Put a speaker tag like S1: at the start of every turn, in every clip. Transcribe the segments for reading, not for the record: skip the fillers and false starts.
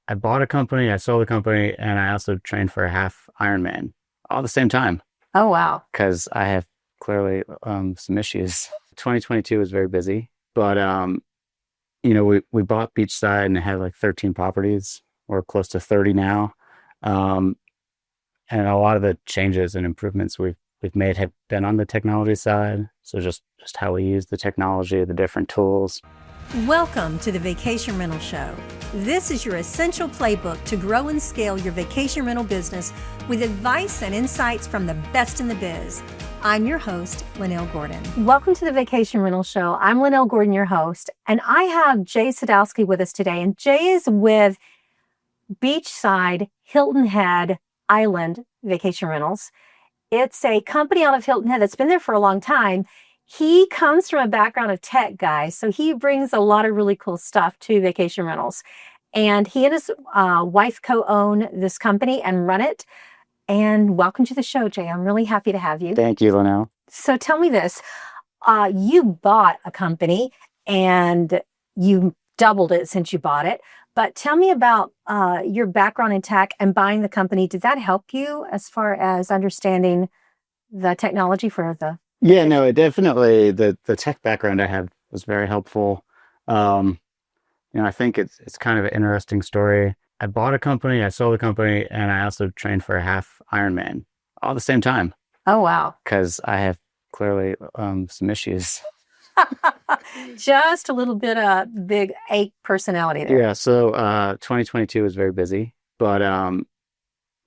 S1: I bought a company, I sold a company, and I also trained for a half Ironman all at the same time
S2: Oh, wow.
S1: because I have clearly some issues. 2022 was very busy, but we bought Beachside and it had like 13 properties. We're close to 30 now. Um, and a lot of the changes and improvements we've made have been on the technology side. So just how we use the technology, the different tools.
S2: Welcome to the Vacation Rental Show. This is your essential playbook to grow and scale your vacation rental business with advice and insights from the best in the biz. I'm your host, Lynell Gordon. Welcome to the Vacation Rental Show. I'm Lynell Gordon, your host, and I have Jay Sudowski with us today. And Jay is with Beachside Hilton Head Island Vacation Rentals. It's a company out of Hilton Head that's been there for a long time. He comes from a background of tech, guys, so he brings a lot of really cool stuff to vacation rentals. And he and his wife co-own this company and run it. And welcome to the show, Jay. I'm really happy to have you.
S1: Thank you, Linnell.
S2: So tell me this. You bought a company and you doubled it since you bought it. But tell me about your background in tech and buying the company. Did that help you as far as understanding the technology for the...
S1: Yeah, no, it definitely the tech background I have was very helpful. I think it's kind of an interesting story. I bought a company, I sold a company, and I also trained for a half Ironman all at the same time
S2: Oh, wow.
S1: because I have clearly some issues.
S2: Just a little bit of big ache personality there.
S1: Yeah, so 2022 was very busy, but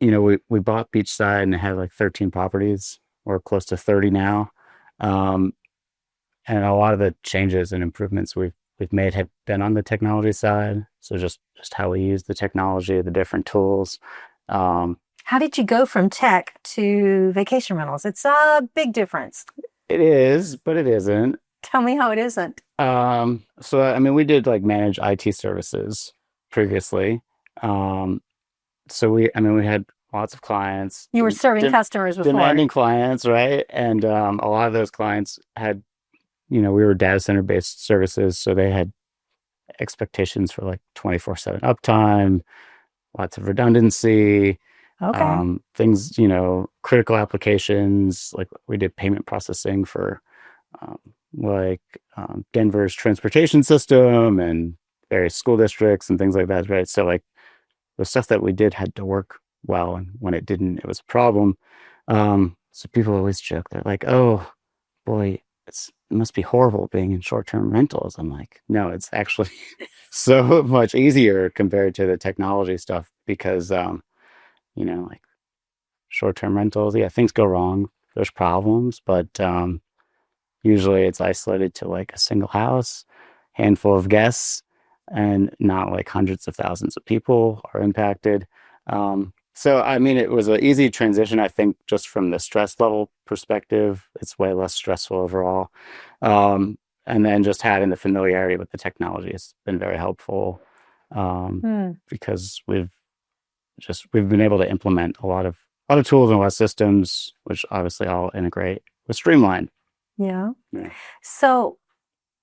S1: we bought Beachside and it had like 13 properties. We're close to 30 now. Um, and a lot of the changes and improvements we've made have been on the technology side. So just how we use the technology, the different tools.
S2: How did you go from tech to vacation rentals? It's a big difference.
S1: It is, but it isn't.
S2: Tell me how it isn't.
S1: So I mean, we did like manage IT services previously. We had lots of clients.
S2: You were serving customers before.
S1: Demanding clients, right? And a lot of those clients had, we were data center based services, so they had expectations for like 24/7 uptime, lots of redundancy,
S2: Okay.
S1: things, critical applications. Like we did payment processing for um, Denver's transportation system and various school districts and things like that, right? So like the stuff that we did had to work well, and when it didn't, it was a problem. So people always joke, they're like, "Oh boy, it must be horrible being in short-term rentals." I'm like, no, it's actually so much easier compared to the technology stuff because, like short-term rentals, yeah, things go wrong. There's problems, but usually it's isolated to like a single house, handful of guests, and not like hundreds of thousands of people are impacted. So, I mean, it was an easy transition, I think, just from the stress level perspective. It's way less stressful overall. And then just having the familiarity with the technology has been very helpful because we've been able to implement a lot of tools and a lot of systems, which obviously all integrate with Streamline.
S2: Yeah.
S1: Yeah.
S2: So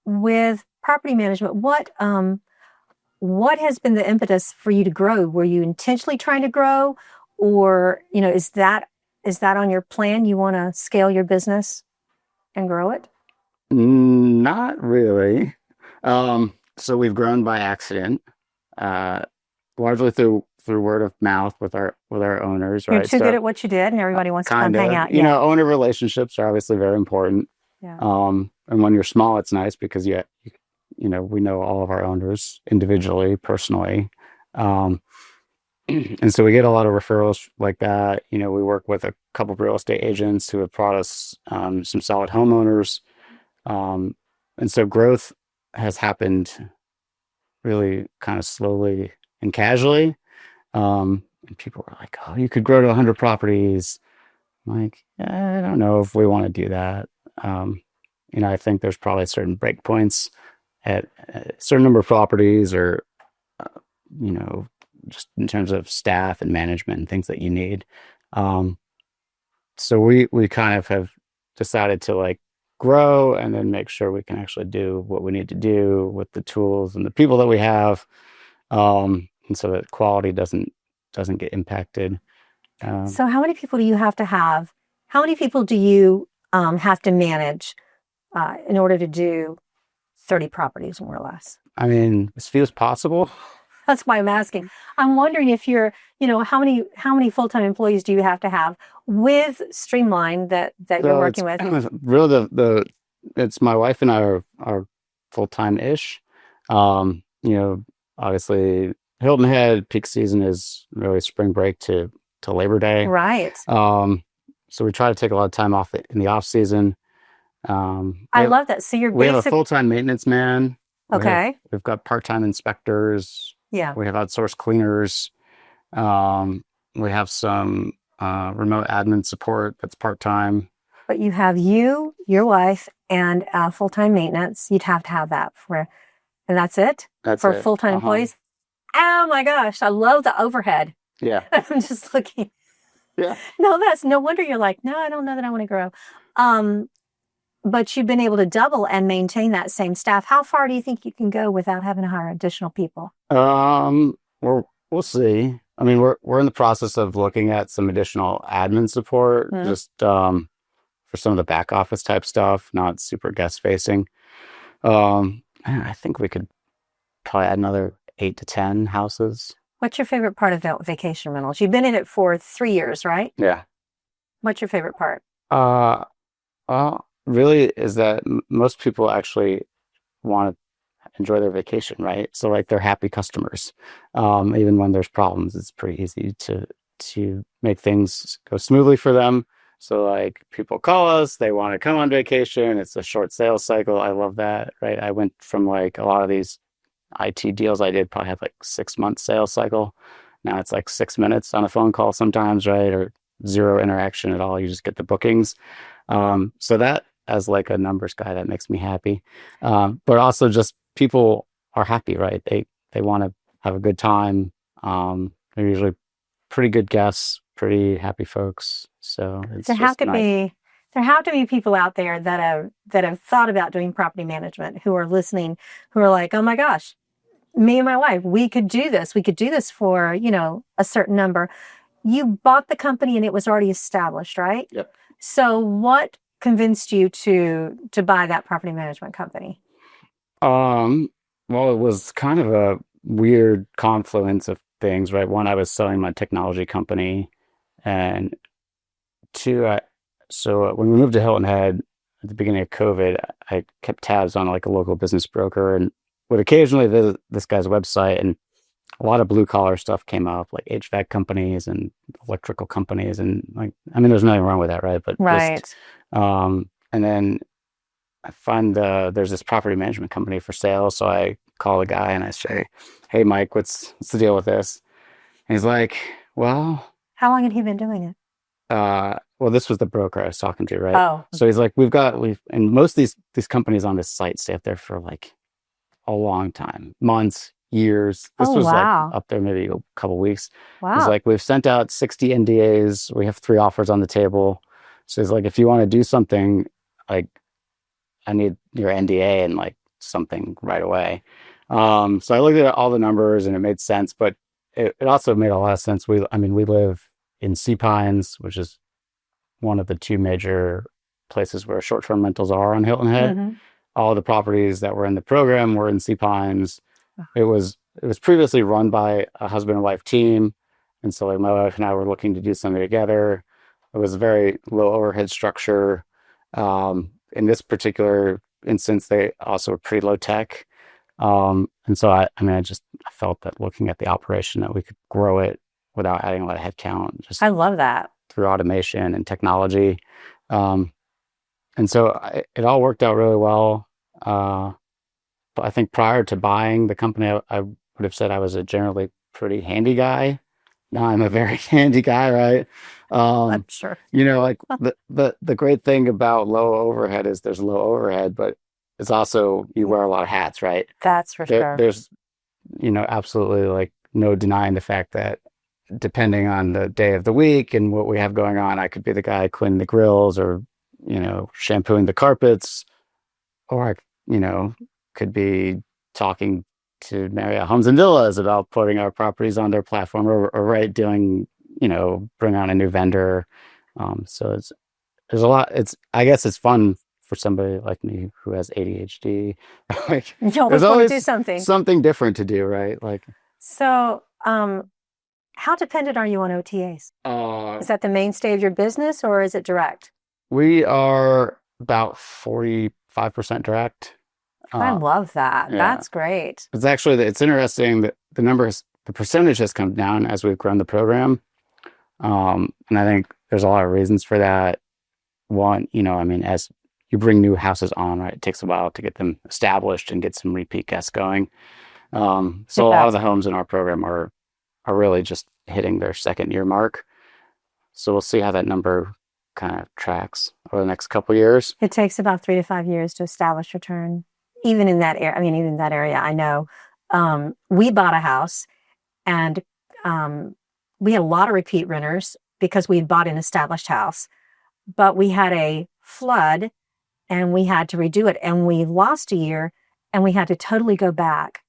S2: with property management, what has been the impetus for you to grow? Were you intentionally trying to grow, or, is that on your plan? You want to scale your business and grow it?
S1: Not really. So we've grown by accident, uh, largely through word of mouth with our owners,
S2: You're
S1: right?
S2: too good at what you did, and everybody wants to come
S1: Kind
S2: hang
S1: of,
S2: out. Yeah.
S1: owner relationships are obviously very important.
S2: Yeah.
S1: And when you're small, it's nice because we know all of our owners individually, personally. Um, and so we get a lot of referrals like that. We work with a couple of real estate agents who have brought us some solid homeowners. And so growth has happened really kind of slowly and casually. And people were like, "Oh, you could grow to 100 properties." I'm like, I don't know if we want to do that. I think there's probably certain breakpoints at a certain number of properties or, uh, you know, just in terms of staff and management and things that you need. Um, so we kind of have decided to like grow and then make sure we can actually do what we need to do with the tools and the people that we have. and so that quality doesn't get impacted.
S2: So how many people do you have to have? How many people do you have to manage in order to do 30 properties, more or less?
S1: I mean, as few as possible.
S2: That's why I'm asking. I'm wondering if how many full-time employees do you have to have with Streamline that you're working with?
S1: Really, it's my wife and I are full-time-ish. Obviously, Hilton Head peak season is really spring break to Labor Day.
S2: Right.
S1: So we try to take a lot of time off in the off season.
S2: I love that. So
S1: we have a full-time maintenance man.
S2: Okay.
S1: We've got part-time inspectors.
S2: Yeah.
S1: We have outsourced cleaners. We have some remote admin support that's part-time.
S2: But you have you, your wife, and full-time maintenance. You'd have to have that and that's it?
S1: That's
S2: for
S1: it.
S2: Full-time employees? Oh my gosh, I love the overhead.
S1: Yeah.
S2: I'm just looking.
S1: Yeah.
S2: No, that's no wonder you're like, no, I don't know that I want to grow. But you've been able to double and maintain that same staff. How far do you think you can go without having to hire additional people?
S1: We'll see. I mean, we're in the process of looking at some additional admin support, just for some of the back office type stuff, not super guest facing. I think we could probably add another 8 to 10 houses.
S2: What's your favorite part of vacation rentals? You've been in it for 3 years, right?
S1: Yeah.
S2: What's your favorite part?
S1: Really is that most people actually want to enjoy their vacation, right? So like they're happy customers. Even when there's problems, it's pretty easy to make things go smoothly for them. So like people call us, they want to come on vacation. It's a short sales cycle. I love that, right? I went from like a lot of these IT deals I did probably have like 6 month sales cycle. Now it's like 6 minutes on a phone call sometimes, right? Or zero interaction at all. You just get the bookings. So that, as like a numbers guy, that makes me happy. But also just people are happy, right? They want to have a good time. They're usually pretty good guests, pretty happy folks. So it's
S2: there have to be people out there that have thought about doing property management who are listening, who are like, oh my gosh, me and my wife, we could do this. We could do this for, a certain number. You bought the company and it was already established, right?
S1: Yep.
S2: So what convinced you to buy that property management company?
S1: Well, it was kind of a weird confluence of things, right? One, I was selling my technology company, and two, so when we moved to Hilton Head at the beginning of COVID, I kept tabs on like a local business broker and would occasionally visit this guy's website, and a lot of blue collar stuff came up, like HVAC companies and electrical companies, and like, I mean, there's nothing wrong with that, right? But
S2: right.
S1: And then I find there's this property management company for sale, so I call the guy and I say, "Hey, Mike, what's the deal with this?" And he's like, "Well,
S2: how long had he been doing it?"
S1: Well, this was the broker I was talking to, right?
S2: Oh,
S1: so he's like, and most of these companies on this site stay up there for like a long time, months, years. This was
S2: wow.
S1: like up there maybe a couple weeks.
S2: Wow.
S1: He's like, we've sent out 60 NDAs. We have 3 offers on the table. So he's like, if you want to do something, like, I need your NDA and like something right away. So I looked at all the numbers and it made sense, but it also made a lot of sense. We live in Sea Pines, which is one of the 2 major places where short-term rentals are on Hilton Head.
S2: Mm-hmm.
S1: All the properties that were in the program were in Sea Pines. It was previously run by a husband and wife team. And so like my wife and I were looking to do something together. It was a very low overhead structure. In this particular instance, they also were pretty low tech. And so I felt that looking at the operation that we could grow it without adding a lot of headcount.
S2: I love that. Through
S1: automation and technology. And so it all worked out really well. But I think prior to buying the company, I would have said I was a generally pretty handy guy. Now I'm a very handy guy, right?
S2: I'm sure.
S1: Like the great thing about low overhead is there's low overhead, but it's also you wear a lot of hats, right?
S2: That's for sure.
S1: There's, absolutely like no denying the fact that depending on the day of the week and what we have going on, I could be the guy cleaning the grills or, shampooing the carpets, or I, could be talking to Marriott Homes and Villas about putting our properties on their platform, or right, doing, bring on a new vendor. So there's a lot. I guess it's fun for somebody like me who has ADHD. Like,
S2: You always
S1: there's
S2: want to
S1: always
S2: do something.
S1: something different to do, right? Like,
S2: So, how dependent are you on OTAs? Is that the mainstay of your business, or is it direct?
S1: we are about 45% direct.
S2: I love that.
S1: Yeah.
S2: That's great.
S1: It's interesting that the percentage has come down as we've grown the program. And I think there's a lot of reasons for that. One, as you bring new houses on, right, it takes a while to get them established and get some repeat guests going. So a lot of the homes in our program are really just hitting their second year mark. So we'll see how that number kind of tracks over the next couple of years.
S2: It takes about 3 to 5 years to establish your turn. Even in that area, even in that area, I know. We bought a house, and we had a lot of repeat renters because we had bought an established house, but we had a flood and we had to redo it, and we lost a year and we had to totally go back.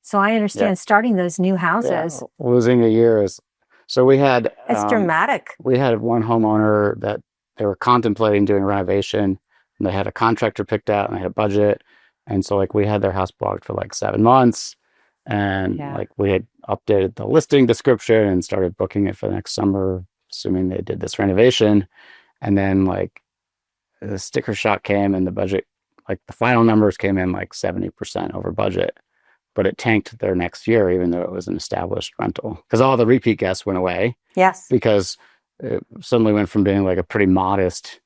S2: So I understand starting those new houses.
S1: Yeah, losing a year is, so we had,
S2: it's dramatic.
S1: We had one homeowner that they were contemplating doing renovation, and they had a contractor picked out and they had a budget. And so like we had their house blocked for like 7 months, and like we had updated the listing description and started booking it for the next summer, assuming they did this renovation. And then like the sticker shock came, and the budget, like the final numbers came in like 70% over budget, but it tanked their next year, even though it was an established rental, because all the repeat guests went away.
S2: Yes.
S1: Because it suddenly went from being like a pretty modest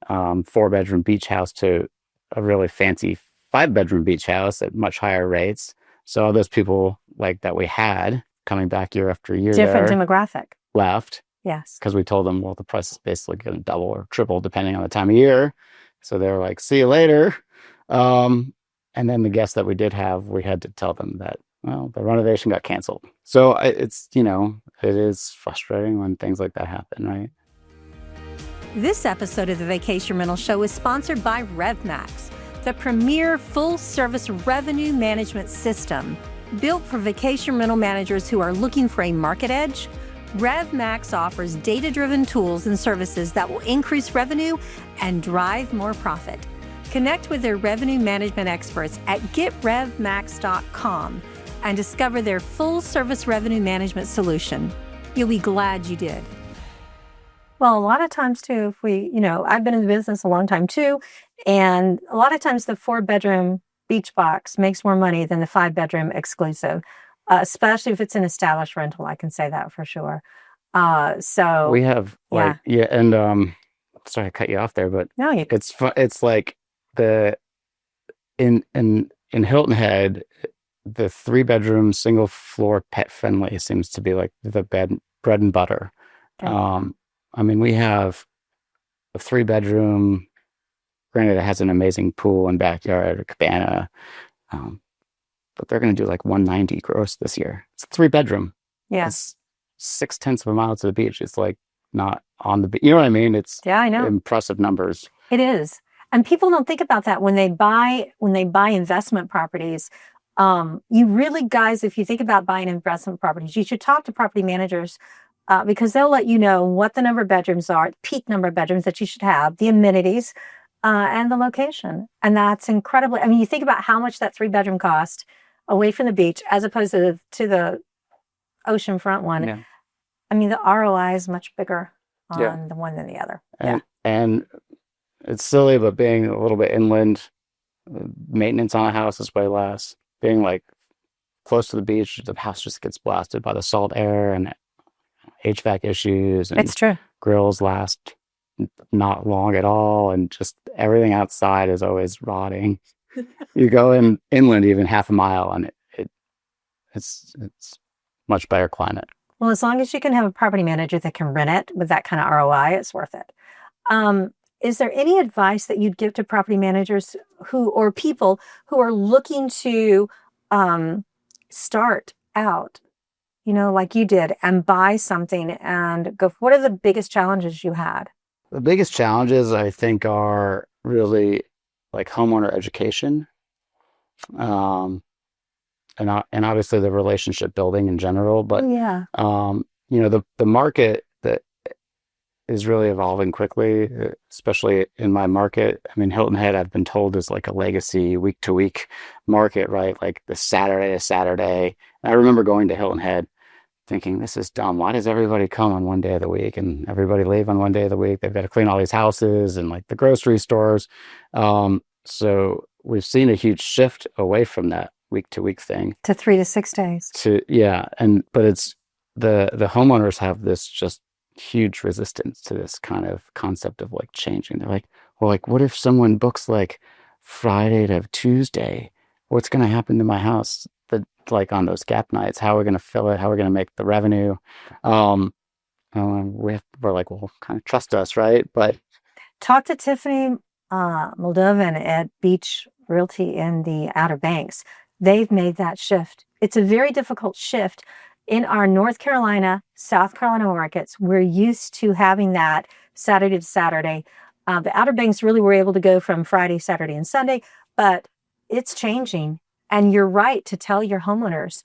S1: 4-bedroom beach house to a really fancy 5-bedroom beach house at much higher rates. So all those people like that we had coming back year after year,
S2: different demographic,
S1: left.
S2: Yes.
S1: Because we told them, well, the price is basically going to double or triple depending on the time of year. So they were like, see you later. And then the guests that we did have, we had to tell them that, well, the renovation got canceled. So it's, it is frustrating when things like that happen, right?
S2: This episode of the Vacation Rental Show is sponsored by RevMax, the premier full-service revenue management system built for vacation rental managers who are looking for a market edge. RevMax offers data-driven tools and services that will increase revenue and drive more profit. Connect with their revenue management experts at getrevmax.com and discover their full-service revenue management solution. You'll be glad you did. Well, a lot of times too, if we, I've been in the business a long time too, and a lot of times the 4-bedroom beach box makes more money than the 5-bedroom exclusive, especially if it's an established rental. I can say that for sure. So
S1: we have and sorry to cut you off there, but
S2: no,
S1: it's like in Hilton Head, the 3-bedroom single floor pet friendly seems to be like the bread and butter. Okay. We have a 3-bedroom, granted it has an amazing pool and backyard, a cabana, but they're going to do like 190 gross this year. It's a 3-bedroom.
S2: Yes.
S1: It's 0.6 of a mile to the beach. It's like not on the beach. You know what I mean? It's
S2: I know.
S1: Impressive numbers.
S2: It is. And people don't think about that when they buy investment properties. You really, guys, if you think about buying investment properties, you should talk to property managers because they'll let you know what the number of bedrooms are, peak number of bedrooms that you should have, the amenities, and the location. And that's incredibly, you think about how much that 3-bedroom cost away from the beach as opposed to the Oceanfront one. Yeah. The ROI is much bigger on the one than the other.
S1: And it's silly, but being a little bit inland, maintenance on a house is way less. Being like close to the beach, the house just gets blasted by the salt air and HVAC issues. And
S2: it's true.
S1: Grills last not long at all, and just everything outside is always rotting. You go inland even half a mile, and it's much better climate.
S2: Well, as long as you can have a property manager that can rent it with that kind of ROI, it's worth it. Is there any advice that you'd give to property managers or people who are looking to start out, like you did, and buy something and go? What are the biggest challenges you had?
S1: The biggest challenges, I think, are really like homeowner education. and obviously the relationship building in general, but
S2: Yeah.
S1: the market that is really evolving quickly, especially in my market. I mean, Hilton Head, I've been told, is like a legacy week to week market, right? Like the Saturday to Saturday. And I remember going to Hilton Head thinking, this is dumb. Why does everybody come on one day of the week and everybody leave on one day of the week? They've got to clean all these houses and like the grocery stores. So we've seen a huge shift away from that week to week thing
S2: To 3 to 6 days.
S1: but it's the homeowners have this just huge resistance to this kind of concept of like changing. They're like, well, like what if someone books like Friday to Tuesday? What's going to happen to my house that like on those gap nights? How are we going to fill it? How are we going to make the revenue? We're like, well, kind of trust us, right? But
S2: Talk to Tiffany Moldovan at Beach Realty in the Outer Banks. They've made that shift. It's a very difficult shift. In our North Carolina, South Carolina markets, we're used to having that Saturday to Saturday. The Outer Banks really were able to go from Friday, Saturday, and Sunday, but it's changing. And you're right to tell your homeowners.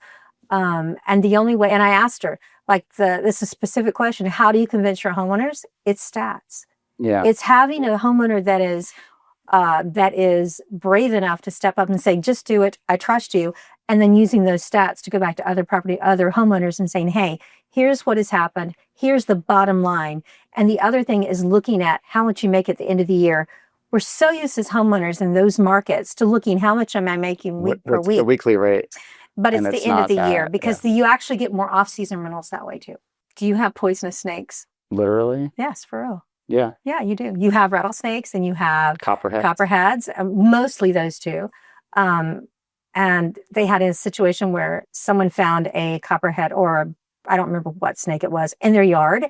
S2: And the only way, and I asked her, like this is a specific question, how do you convince your homeowners? It's stats.
S1: yeah,
S2: It's having a homeowner that is brave enough to step up and say, just do it. I trust you. And then using those stats to go back to other homeowners and saying, hey, here's what has happened. Here's the bottom line. And the other thing is looking at how much you make at the end of the year. We're so used as homeowners in those markets to looking, how much am I making week per
S1: what's
S2: week?
S1: the weekly rate?
S2: But it's
S1: And
S2: the
S1: it's
S2: end of
S1: not
S2: the
S1: that,
S2: year because you actually get more off-season rentals that way too. Do you have poisonous snakes?
S1: Literally.
S2: Yes, for real.
S1: Yeah.
S2: Yeah, you do. You have rattlesnakes and you have
S1: Copperhead.
S2: copperheads, mostly those two. And they had a situation where someone found a copperhead or I don't remember what snake it was in their yard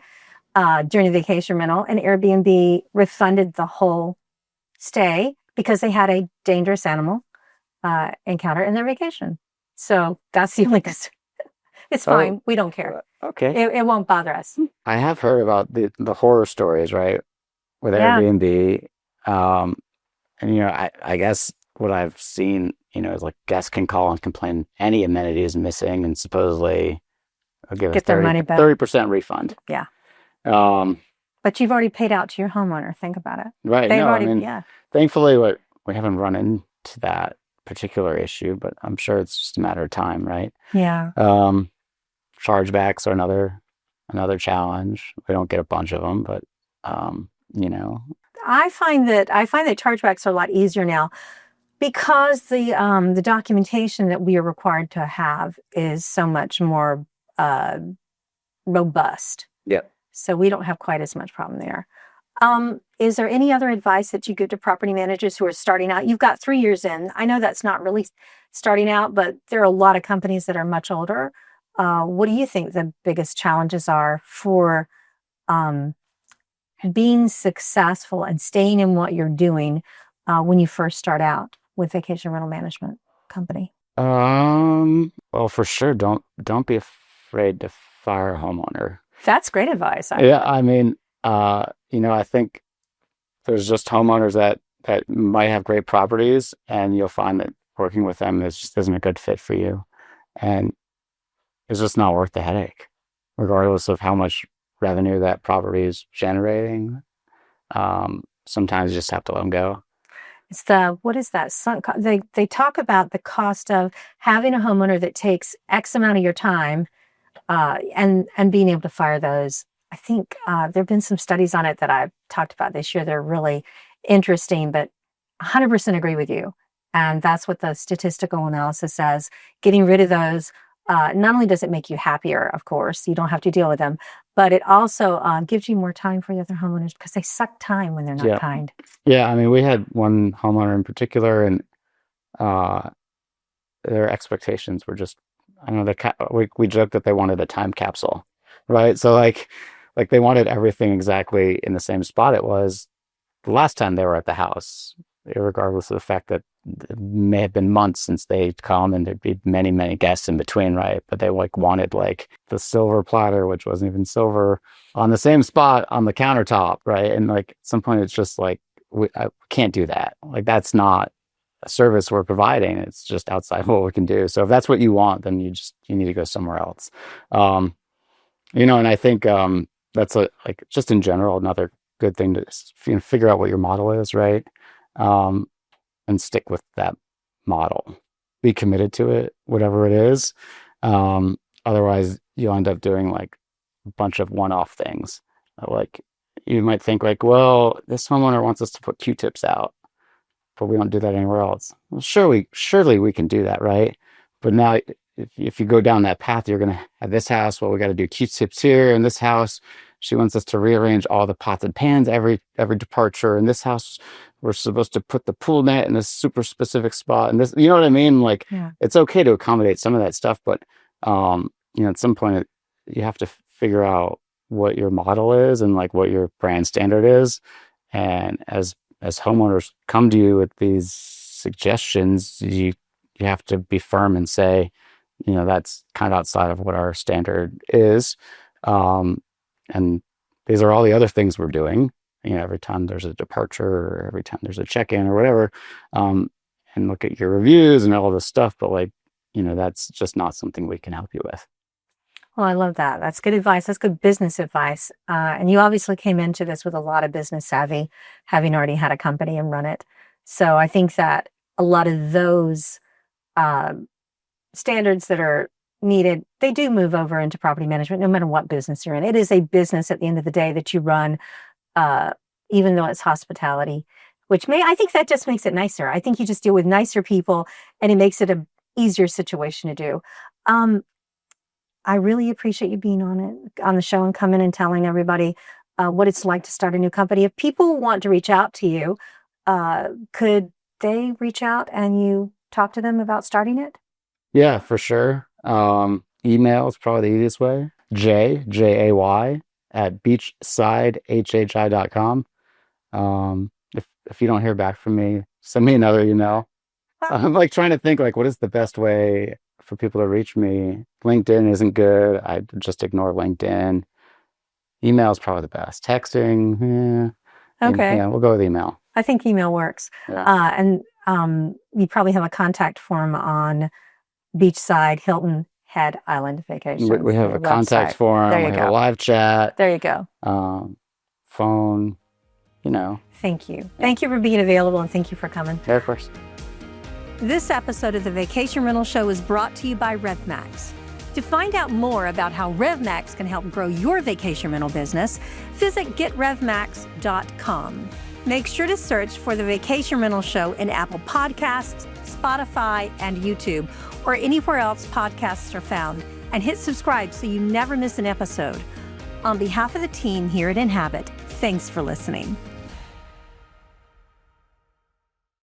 S2: during a vacation rental, and Airbnb refunded the whole stay because they had a dangerous animal encounter in their vacation. So that's the only concern. It's fine. We don't care.
S1: Okay.
S2: It won't bother us.
S1: I have heard about the horror stories, right, with
S2: Yeah.
S1: Airbnb. And I guess what I've seen, is like guests can call and complain any amenity is missing, and supposedly they'll give us
S2: Get their money back.
S1: 30% refund.
S2: Yeah.
S1: Um,
S2: But you've already paid out to your homeowner. Think about it.
S1: right.
S2: They've
S1: No,
S2: already,
S1: I mean,
S2: yeah.
S1: thankfully, we haven't run into that particular issue, but I'm sure it's just a matter of time, right?
S2: Yeah.
S1: Chargebacks are another challenge. We don't get a bunch of them, but
S2: I find that chargebacks are a lot easier now because the documentation that we are required to have is so much more robust.
S1: Yep.
S2: So we don't have quite as much problem there. Is there any other advice that you give to property managers who are starting out? You've got 3 years in. I know that's not really starting out, but there are a lot of companies that are much older. What do you think the biggest challenges are for being successful and staying in what you're doing when you first start out with vacation rental management company?
S1: Well, for sure, don't be afraid to fire a homeowner.
S2: That's great advice.
S1: I mean, I think there's just homeowners that might have great properties, and you'll find that working with them just isn't a good fit for you, and it's just not worth the headache, regardless of how much revenue that property is generating. Sometimes you just have to let them go.
S2: It's what is that? They talk about the cost of having a homeowner that takes X amount of your time, and being able to fire those. I think there have been some studies on it that I've talked about this year. They're really interesting, but 100% agree with you. And that's what the statistical analysis says. Getting rid of those, not only does it make you happier, of course, you don't have to deal with them, but it also gives you more time for the other homeowners because they suck time when they're not kind.
S1: Yeah, I mean, we had one homeowner in particular, and their expectations were just, I don't know, we joked that they wanted a time capsule, right? So like they wanted everything exactly in the same spot it was the last time they were at the house, regardless of the fact that it may have been months since they'd come and there'd be many, many guests in between, right? But they wanted the silver platter, which wasn't even silver, on the same spot on the countertop, right? And at some point it's just I can't do that. That's not a service we're providing. It's just outside of what we can do. So if that's what you want, then you need to go somewhere else. And I think that's like just in general another good thing to figure out what your model is, right? And stick with that model. Be committed to it, whatever it is. Otherwise, you'll end up doing like a bunch of one-off things. Like you might think like, well, this homeowner wants us to put Q-tips out, but we don't do that anywhere else. Well, surely we can do that, right? But now if you go down that path, you're going to have this house. Well, we got to do Q-tips here. In this house, she wants us to rearrange all the pots and pans every departure. In this house, we're supposed to put the pool net in this super specific spot. And this, you know what I mean? Like, It's okay to accommodate some of that stuff, but at some point you have to figure out what your model is and like what your brand standard is. And as homeowners come to you with these suggestions, you have to be firm and say, that's kind of outside of what our standard is. And these are all the other things we're doing, every time there's a departure or every time there's a check-in or whatever, and look at your reviews and all this stuff. But like, that's just not something we can help you with.
S2: Well, I love that. That's good advice. That's good business advice. And you obviously came into this with a lot of business savvy, having already had a company and run it. So I think that a lot of those standards that are needed, they do move over into property management, no matter what business you're in. It is a business at the end of the day that you run, even though it's hospitality, I think that just makes it nicer. I think you just deal with nicer people and it makes it an easier situation to do. I really appreciate you being on the show and coming and telling everybody what it's like to start a new company. If people want to reach out to you, could they reach out and you talk to them about starting it?
S1: Yeah, for sure. Email is probably the easiest way. Jay at beachsidehhi.com. If you don't hear back from me, send me another email. I'm like trying to think like what is the best way for people to reach me. LinkedIn isn't good. I just ignore LinkedIn. Email is probably the best. Texting,
S2: okay.
S1: Yeah, we'll go with email.
S2: I think email works.
S1: Yeah.
S2: And you probably have a contact form on Beachside Hilton Head Island Vacations.
S1: We have a contact form. We have a live chat.
S2: There you go.
S1: Phone,
S2: Thank you. Thank you for being available and thank you for coming.
S1: Yeah, of course.
S2: This episode of the Vacation Rental Show is brought to you by RevMax. To find out more about how RevMax can help grow your vacation rental business, visit getrevmax.com. Make sure to search for the Vacation Rental Show in Apple Podcasts, Spotify, and YouTube, or anywhere else podcasts are found, and hit subscribe so you never miss an episode. On behalf of the team here at Inhabit, thanks for listening.